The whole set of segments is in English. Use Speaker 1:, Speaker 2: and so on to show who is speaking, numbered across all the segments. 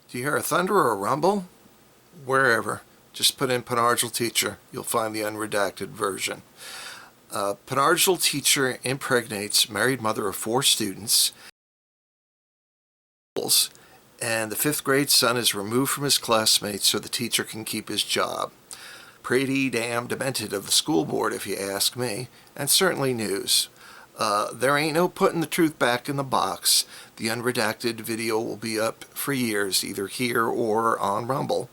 Speaker 1: Do you hear a thunder or a rumble? Wherever. Just put in Argyl teacher. You'll find the unredacted version. Argyl teacher impregnates married mother of 4 students, and the 5th grade son is removed from his classmates so the teacher can keep his job. Pretty damn demented of the school board, if you ask me, and certainly news. There ain't no putting the truth back in the box. The unredacted video will be up for years, either here or on Rumble.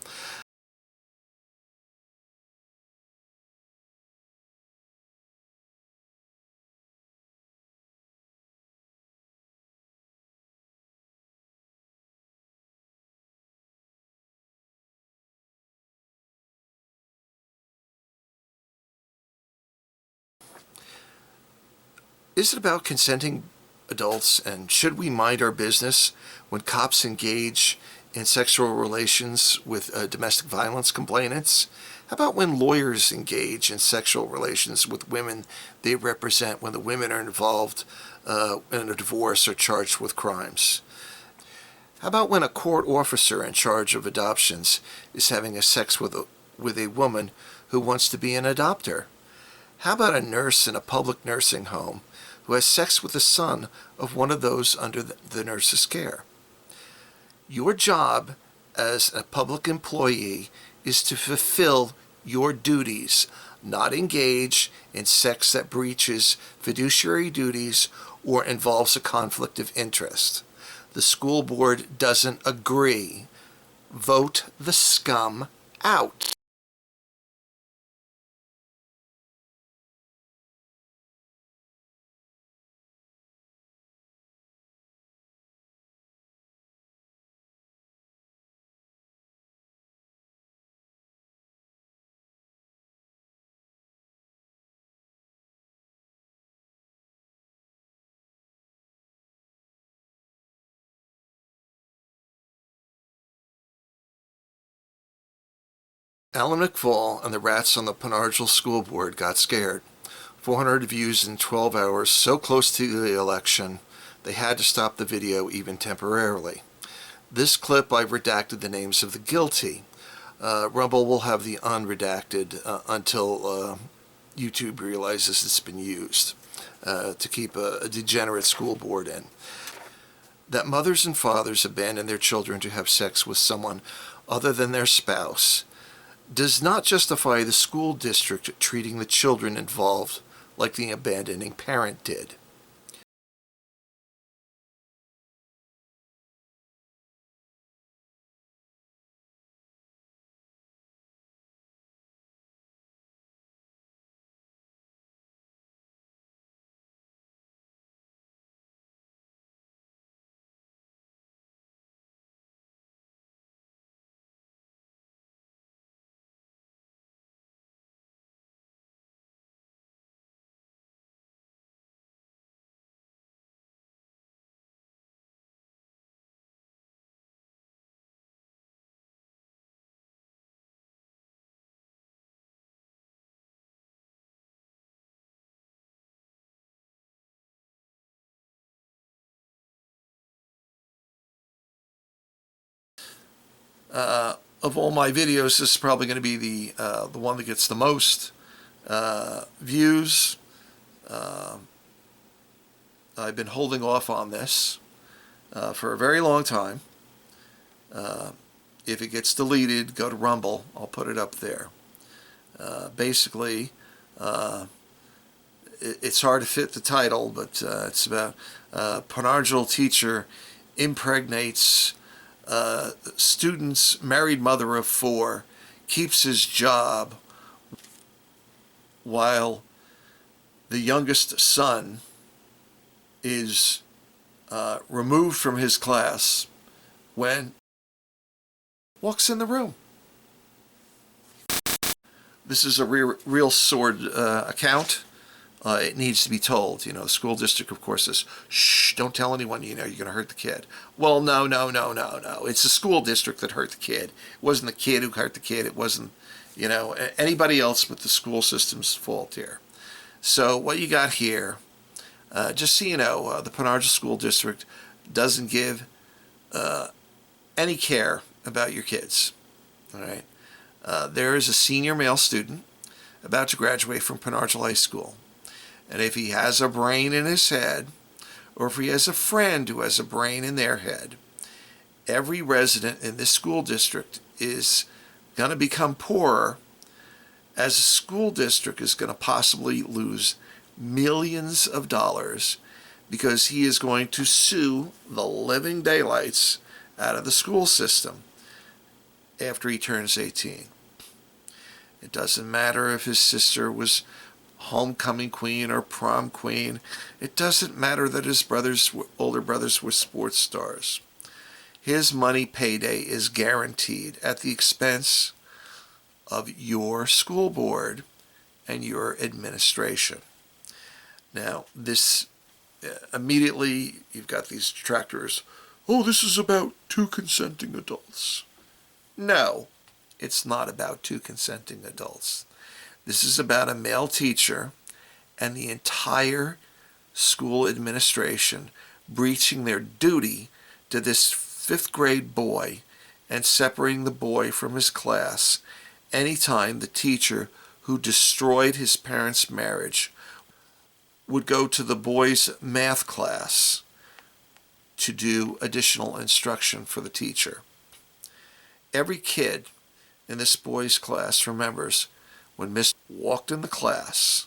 Speaker 1: Is it about consenting adults, and should we mind our business when cops engage in sexual relations with domestic violence complainants? How about when lawyers engage in sexual relations with women they represent when the women are involved in a divorce or charged with crimes? How about when a court officer in charge of adoptions is having sex with a woman who wants to be an adopter? How about a nurse in a public nursing home who has sex with the son of one of those under the nurse's care? Your job as a public employee is to fulfill your duties, not engage in sex that breaches fiduciary duties or involves a conflict of interest. The school board doesn't agree. Vote the scum out. Allan McFall and the rats on the Argyl school board got scared. 400 views in 12 hours, so close to the election, they had to stop the video even temporarily. This clip, I've redacted the names of the guilty. Rumble will have the unredacted until YouTube realizes it's been used to keep a degenerate school board in. That mothers and fathers abandon their children to have sex with someone other than their spouse does not justify the school district treating the children involved like the abandoning parent did. Of all my videos, this is probably going to be the one that gets the most views. I've been holding off on this for a very long time. If it gets deleted, go to Rumble. I'll put it up there. Basically, it's hard to fit the title, but it's about Argyl teacher impregnates student's married mother of 4, keeps his job while the youngest son is removed from his class when walks in the room. This is a real sordid account. It needs to be told. The school district, of course, says, shh, don't tell anyone, you're going to hurt the kid. Well, no. It's the school district that hurt the kid. It wasn't the kid who hurt the kid. It wasn't, anybody else but the school system's fault here. So what you got here, just so you know, the Argyl School District doesn't give any care about your kids. All right. There is a senior male student about to graduate from Argyl High School. And if he has a brain in his head, or if he has a friend who has a brain in their head, every resident in this school district is going to become poorer, as the school district is going to possibly lose millions of dollars because he is going to sue the living daylights out of the school system after he turns 18. It doesn't matter if his sister was homecoming queen or prom queen. It doesn't matter that his older brothers were sports stars. His money payday is guaranteed at the expense of your school board and your administration. Now, this immediately, you've got these detractors. Oh, this is about two consenting adults. No, it's not about two consenting adults. This is about a male teacher and the entire school administration breaching their duty to this fifth grade boy and separating the boy from his class anytime the teacher who destroyed his parents' marriage would go to the boy's math class to do additional instruction for the teacher. Every kid in this boy's class remembers when Miss walked in the class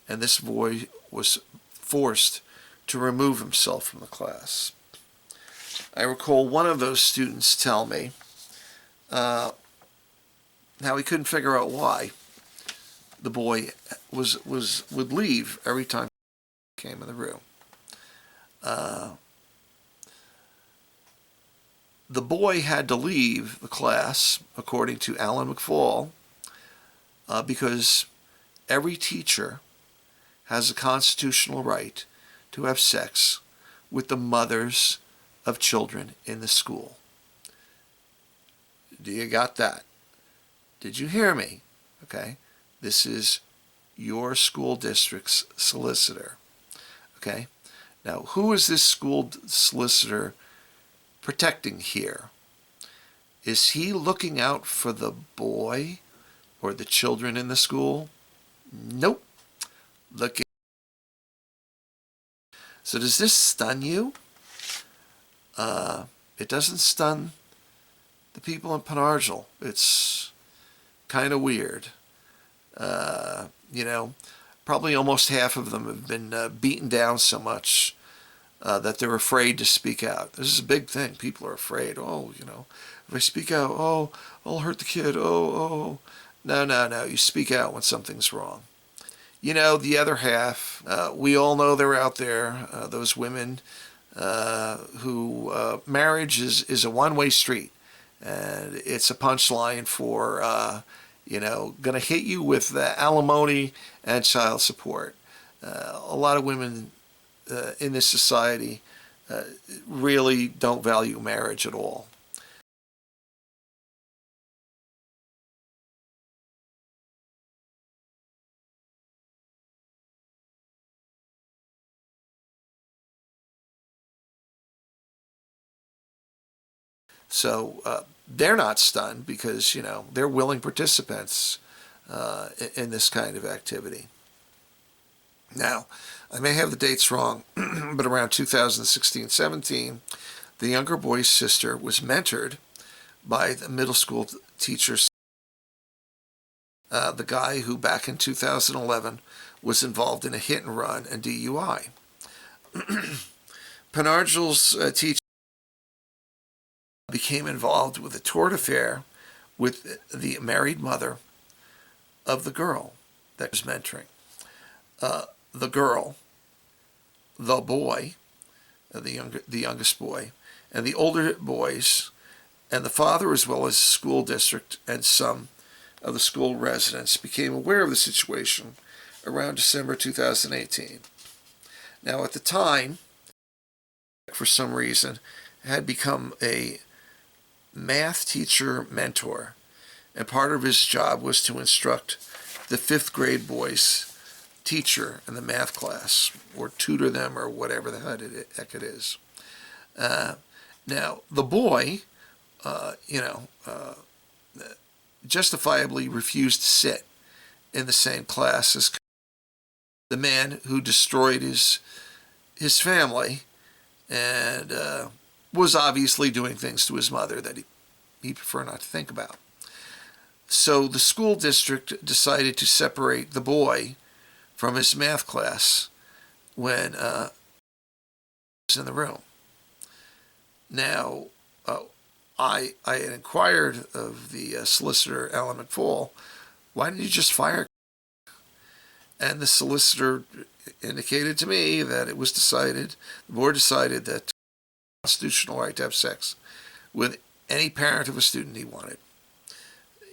Speaker 1: and this boy was forced to remove himself from the class. I recall one of those students tell me how he couldn't figure out why the boy would leave every time he came in the room. The boy had to leave the class, according to Allan McFall, because every teacher has a constitutional right to have sex with the mothers of children in the school. Do you got that? Did you hear me? Okay. This is your school district's solicitor. Okay. Now, who is this school solicitor protecting here? Is he looking out for the boy or the children in the school? Nope. So does this stun you? It doesn't stun the people in Argyl. It's kind of weird. Probably almost half of them have been beaten down so much that they're afraid to speak out. This is a big thing. People are afraid. If I speak out, I'll hurt the kid. No. You speak out when something's wrong. The other half, we all know they're out there, those women who marriage is a one-way street. And it's a punchline for, going to hit you with alimony and child support. A lot of women in this society really don't value marriage at all. So they're not stunned because, they're willing participants in this kind of activity. Now, I may have the dates wrong, but around 2016-17, the younger boy's sister was mentored by the middle school teacher, the guy who back in 2011 was involved in a hit and run and DUI. Argyl's teacher became involved with a tort affair with the married mother of the girl that was mentoring. The girl, the boy, the youngest boy, and the older boys, and the father, as well as the school district and some of the school residents, became aware of the situation around December 2018. Now, at the time, for some reason, had become a math teacher mentor, and part of his job was to instruct the fifth grade boys teacher in the math class, or tutor them, or whatever the heck it is. Now, the boy you know, justifiably refused to sit in the same class as the man who destroyed his family and was obviously doing things to his mother that he preferred not to think about. So the school district decided to separate the boy from his math class when he was in the room. Now, I had inquired of the solicitor, Allan McFall, why didn't you just fire? And the solicitor indicated to me that it was decided, the board decided that constitutional right to have sex with any parent of a student he wanted.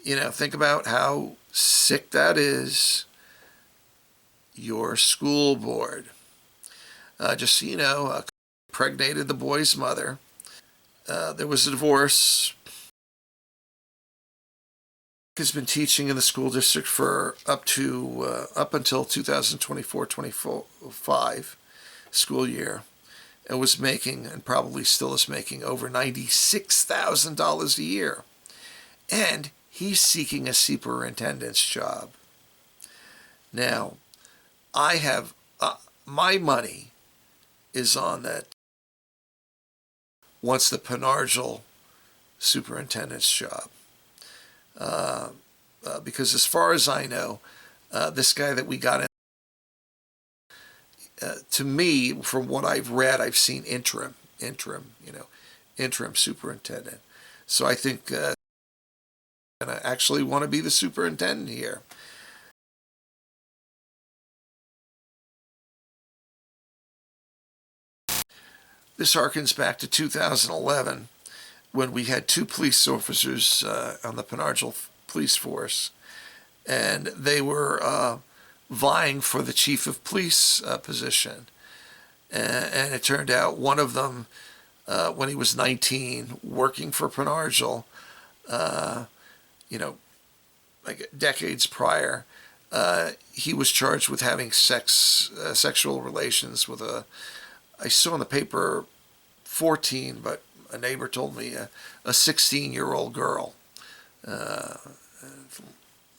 Speaker 1: You know, think about how sick that is. Your school board, just so you know, impregnated the boy's mother. There was a divorce. Has been teaching in the school district for up until 2024-25 school year, and was making, and probably still is making, over $96,000 a year, and he's seeking a superintendent's job. Now, I have my money is on that. Wants the Argyl superintendent's job. Because as far as I know, this guy that we got in, to me, from what I've read, I've seen interim, interim superintendent. So I think I actually want to be the superintendent here. This harkens back to 2011, when we had two police officers on the Argyl police force, and they were vying for the chief of police position. And it turned out one of them, when he was 19, working for Argyl, like decades prior, he was charged with having sexual relations with I saw in the paper 14, but a neighbor told me a 16-year-old girl.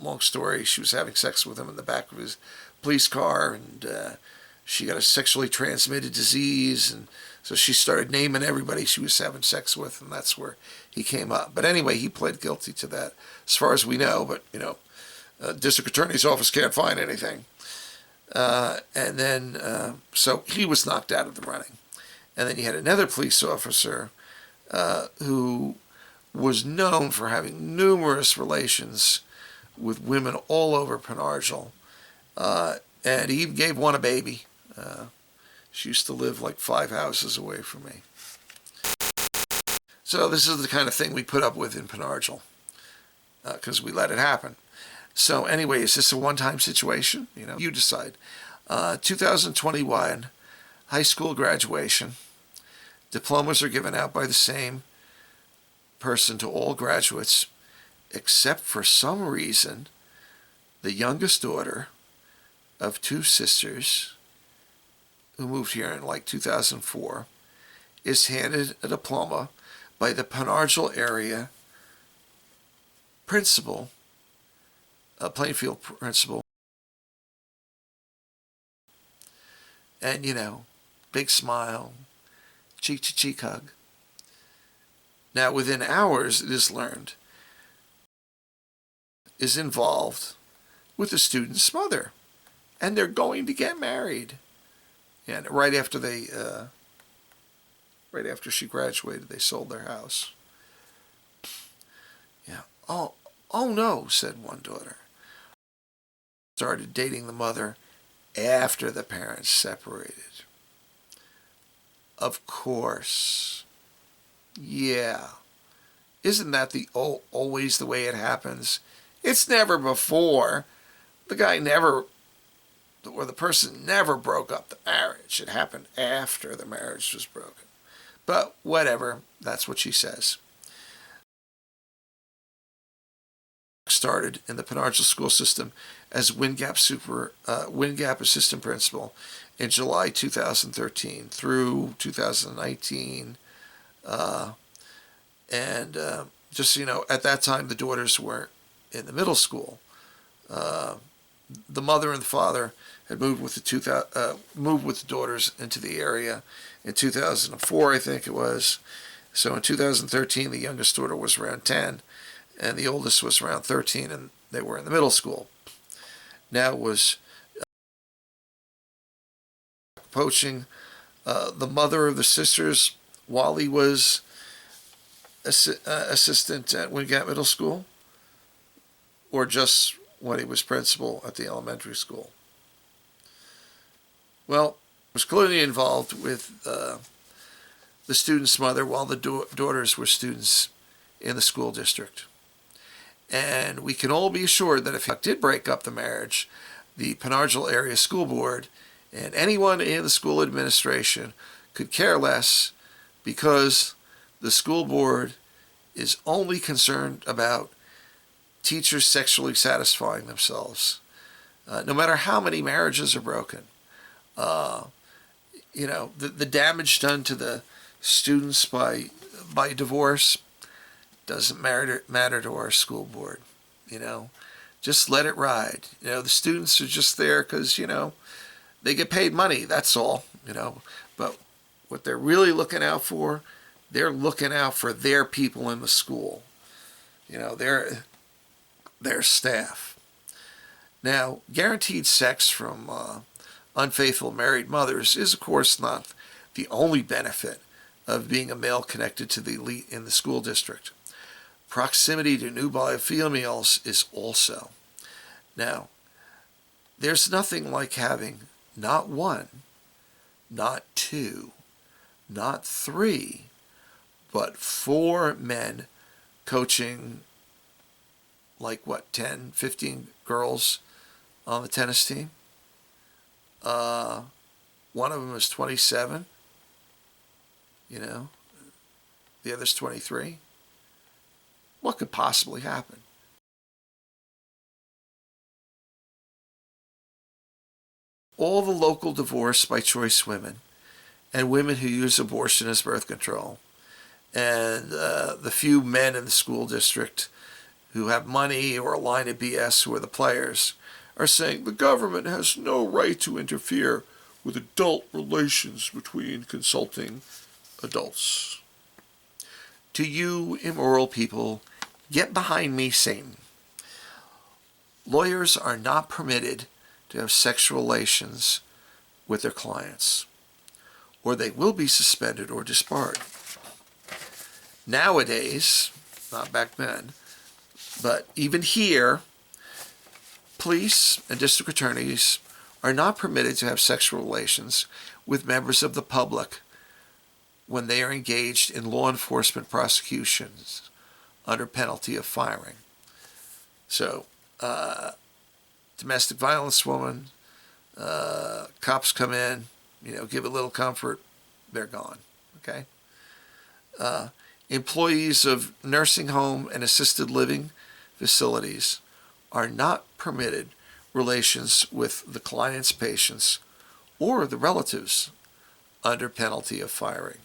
Speaker 1: Long story, she was having sex with him in the back of his police car, and she got a sexually transmitted disease, and so she started naming everybody she was having sex with, and that's where he came up. But anyway, he pled guilty to that, as far as we know, but, district attorney's office can't find anything. And then, so he was knocked out of the running. And then you had another police officer who was known for having numerous relations with women all over Argyl. And he gave one a baby. She used to live like 5 houses away from me. So this is the kind of thing we put up with in Argyl, because we let it happen. So anyway, is this a one-time situation? You decide. 2021, high school graduation. Diplomas are given out by the same person to all graduates, except for some reason, the youngest daughter of two sisters who moved here in like 2004 is handed a diploma by the Argyl area principal, Plainfield principal. And, big smile, cheek-to-cheek hug. Now, within hours, it is learned, is involved with the student's mother, and they're going to get married. And right after she graduated, they sold their house. Yeah. Oh no, said one daughter. Started dating the mother after the parents separated. Of course. Yeah. Isn't that always the way it happens? It's never before. The guy never, or the person never broke up the marriage. It happened after the marriage was broken. But whatever, that's what she says. Started in the Argyl school system as Wingap assistant principal in July 2013 through 2019, And just so you know, at that time the daughters were in the middle school. The mother and the father had moved with the daughters into the area in 2004, I think it was. So in 2013, the youngest daughter was around 10, and the oldest was around 13, and they were in the middle school. Now it was poaching. The mother of the sisters, Wally, was assistant at Wingate Middle School, or just when he was principal at the elementary school. Well, was clearly involved with the student's mother while the daughters were students in the school district. And we can all be assured that if he did break up the marriage, the Argyl Area School Board and anyone in the school administration could care less, because the school board is only concerned about teachers sexually satisfying themselves. No matter how many marriages are broken, the damage done to the students by divorce doesn't matter to our school board. Just let it ride. The students are just there because they get paid money. That's all. But what they're really looking out for, they're looking out for their people in the school. Their staff. Now, guaranteed sex from unfaithful married mothers is, of course, not the only benefit of being a male connected to the elite in the school district. Proximity to nubile females is also. Now, there's nothing like having not one, not two, not three, but 4 men coaching 10, 15 girls on the tennis team. One of them is 27. The other's 23. What could possibly happen? All the local divorce by choice women and women who use abortion as birth control, and the few men in the school district who have money or a line of BS who are the players, are saying the government has no right to interfere with adult relations between consulting adults. To you immoral people, get behind me, Satan. Lawyers are not permitted to have sexual relations with their clients, or they will be suspended or disbarred. Nowadays, not back then, but even here, police and district attorneys are not permitted to have sexual relations with members of the public when they are engaged in law enforcement prosecutions under penalty of firing. So, domestic violence woman, cops come in, give a little comfort, they're gone. Okay? Employees of nursing home and assisted living facilities are not permitted relations with the client's patients or the relatives under penalty of firing.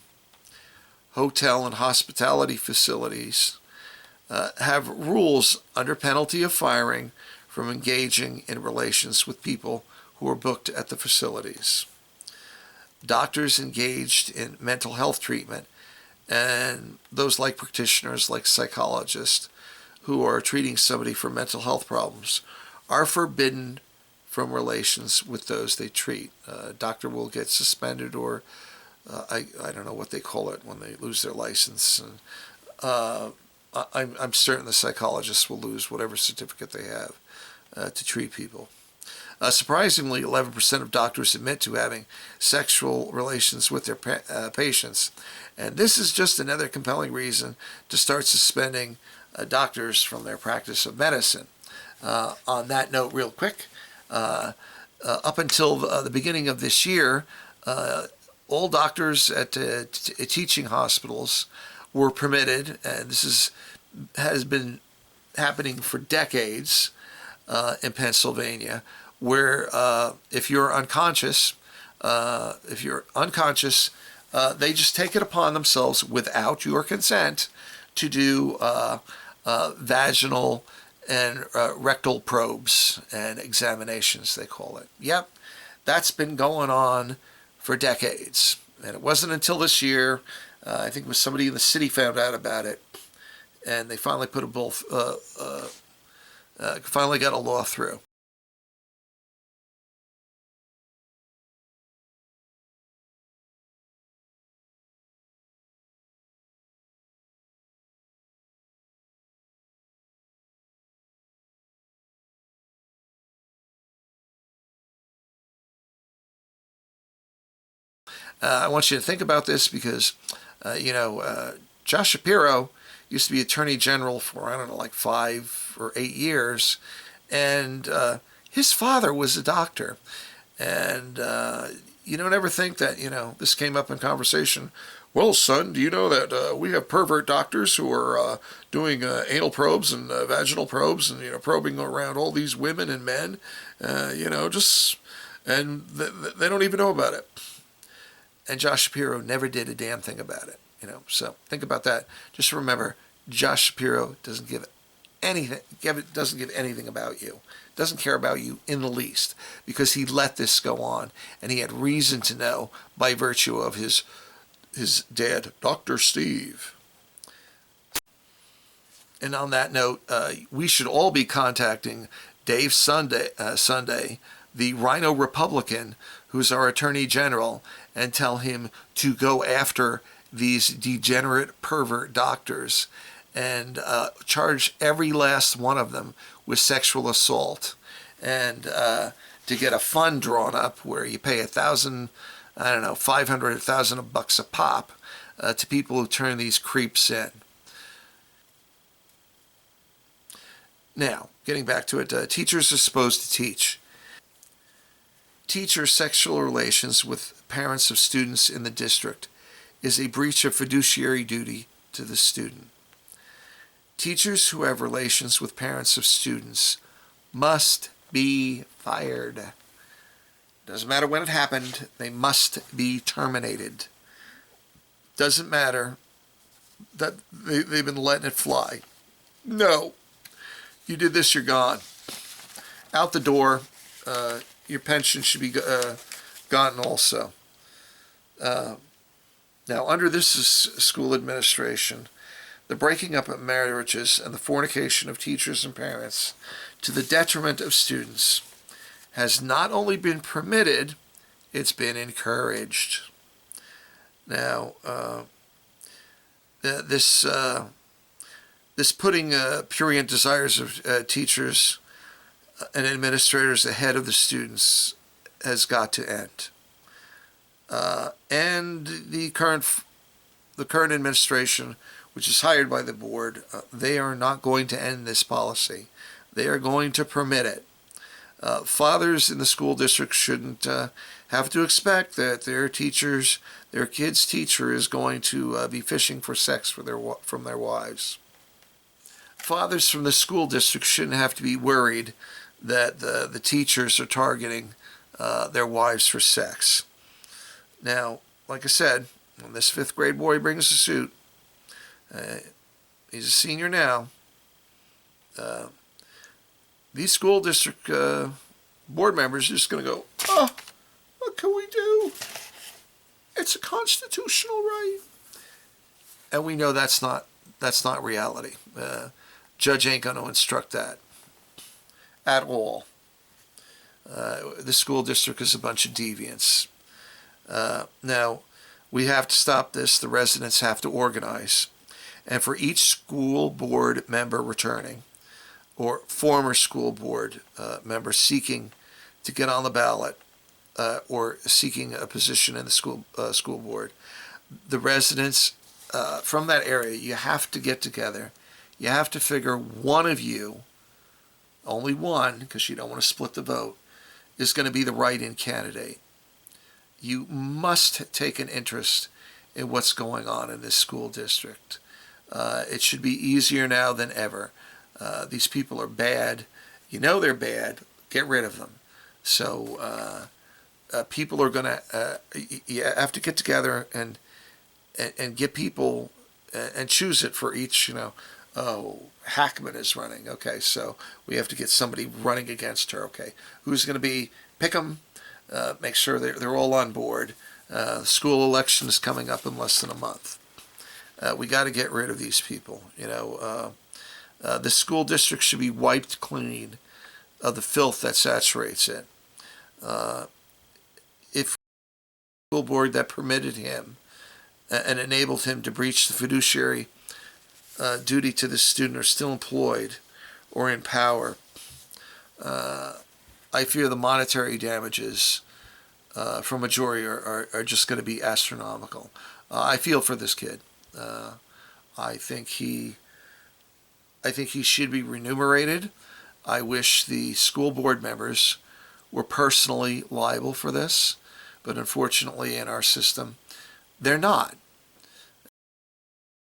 Speaker 1: Hotel and hospitality facilities have rules under penalty of firing from engaging in relations with people who are booked at the facilities. Doctors engaged in mental health treatment and those like practitioners, like psychologists, who are treating somebody for mental health problems are forbidden from relations with those they treat. A doctor will get suspended, or I don't know what they call it when they lose their license. And, I'm certain the psychologists will lose whatever certificate they have to treat people. Surprisingly, 11% of doctors admit to having sexual relations with their patients. And this is just another compelling reason to start suspending doctors from their practice of medicine. On that note, real quick, up until the beginning of this year, all doctors at teaching hospitals were permitted, and this has been happening for decades in Pennsylvania, where if you're unconscious, they just take it upon themselves without your consent to do vaginal and rectal probes and examinations, they call it. Yep, that's been going on for decades. And it wasn't until this year, I think it was somebody in the city found out about it, and they finally put a bill, finally got a law through. I want you to think about this because, Josh Shapiro used to be Attorney General for, I don't know, like 5 or 8 years. And his father was a doctor. And you don't ever think that, this came up in conversation. Well, son, do you know that we have pervert doctors who are doing anal probes and vaginal probes and, probing around all these women and men, and they don't even know about it. And Josh Shapiro never did a damn thing about it, So think about that. Just remember, Josh Shapiro doesn't give anything about you. Doesn't care about you in the least because he let this go on, and he had reason to know by virtue of his dad, Dr. Steve. And on that note, we should all be contacting Dave Sunday, the Rhino Republican, who's our Attorney General, and tell him to go after these degenerate pervert doctors and charge every last one of them with sexual assault, and to get a fund drawn up where you pay $500, $1,000 a pop to people who turn these creeps in. Now, getting back to it, teachers are supposed to teach. Teacher sexual relations with parents of students in the district is a breach of fiduciary duty to the student. Teachers who have relations with parents of students must be fired. Doesn't matter when it happened, they must be terminated. Doesn't matter that they've been letting it fly. No. You did this, you're gone. Out the door. Your pension should be gotten also. Now, under this school administration, the breaking up of marriages and the fornication of teachers and parents to the detriment of students has not only been permitted, it's been encouraged. Now, this putting prurient desires of teachers and administrators ahead of the students has got to end. And the current administration, which is hired by the board, they are not going to end this policy. They are going to permit it. Fathers in the school district shouldn't have to expect that their kid's teacher is going to be fishing for sex from their wives. Fathers from the school district shouldn't have to be worried that the teachers are targeting their wives for sex. Now, like I said, when this 5th grade boy brings a suit, he's a senior now, these school district board members are just going to go, oh, what can we do? It's a constitutional right. And we know that's not reality. Judge ain't going to instruct that at all. The school district is a bunch of deviants. Now, we have to stop this. The residents have to organize. And for each school board member returning, or former school board member seeking to get on the ballot, or seeking a position in the school board, the residents from that area, you have to get together. You have to figure one of you, only one, because you don't want to split the vote, is going to be the write-in candidate. You must take an interest in what's going on in this school district. It should be easier now than ever. These people are bad. You know they're bad. Get rid of them. So people are going to, you have to get together and get people and choose it for each, oh, Hackman is running. Okay, so we have to get somebody running against her. Okay, who's going to be, pick them, make sure they're all on board. The school election is coming up in less than a month. We got to get rid of these people. The school district should be wiped clean of the filth that saturates it. If the school board that permitted him and enabled him to breach the fiduciary duty to the student are still employed or in power, I fear the monetary damages from a jury are just going to be astronomical. I feel for this kid. I think he should be remunerated. I wish the school board members were personally liable for this, but unfortunately in our system, they're not.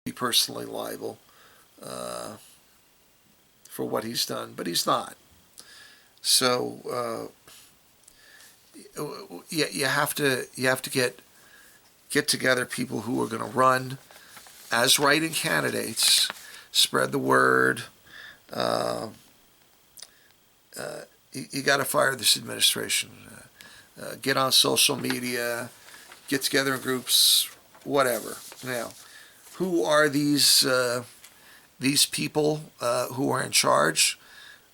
Speaker 1: Be personally liable for what he's done, but he's not. So you have to get together people who are going to run as writing candidates, spread the word. You got to fire this administration. Get on social media, get together in groups, whatever. Now, who are these people who are in charge,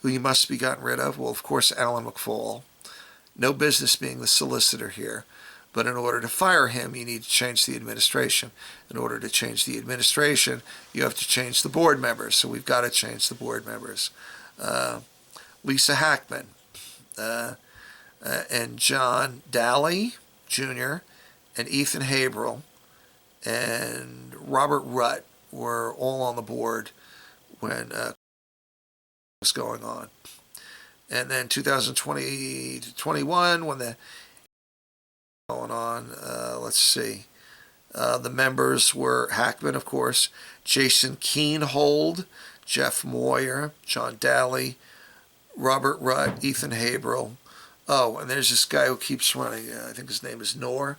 Speaker 1: who you must be gotten rid of? Well, of course, Allan McFall. No business being the solicitor here. But in order to fire him, you need to change the administration. In order to change the administration, you have to change the board members. So we've got to change the board members. Lisa Hackman and John Daly Jr. and Ethan Haberl and Robert Rutt were all on the board when was going on. And then 2020 to 21, when the going on, let's see, the members were Hackman, of course, Jason Keenhold, Jeff Moyer, John Daly, Robert Rutt, Ethan Haberl. Oh, and there's this guy who keeps running. I think his name is Knorr,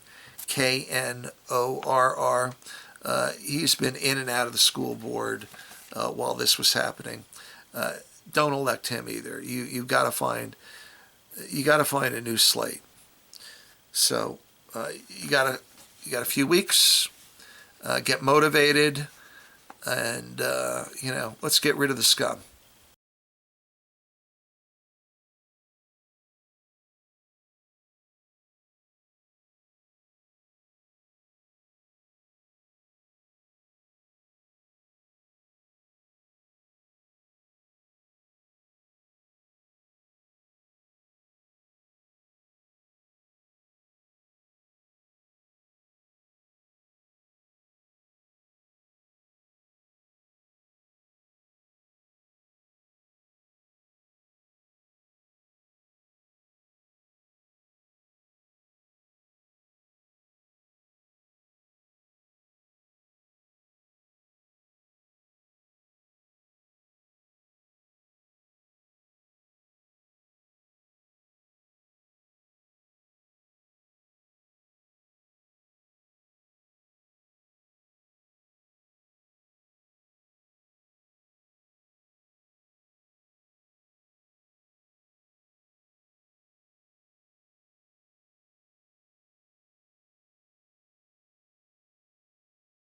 Speaker 1: Knorr. He's been in and out of the school board while this was happening. Don't elect him either. You got to find a new slate. So you got a few weeks. Get motivated, and let's get rid of the scum.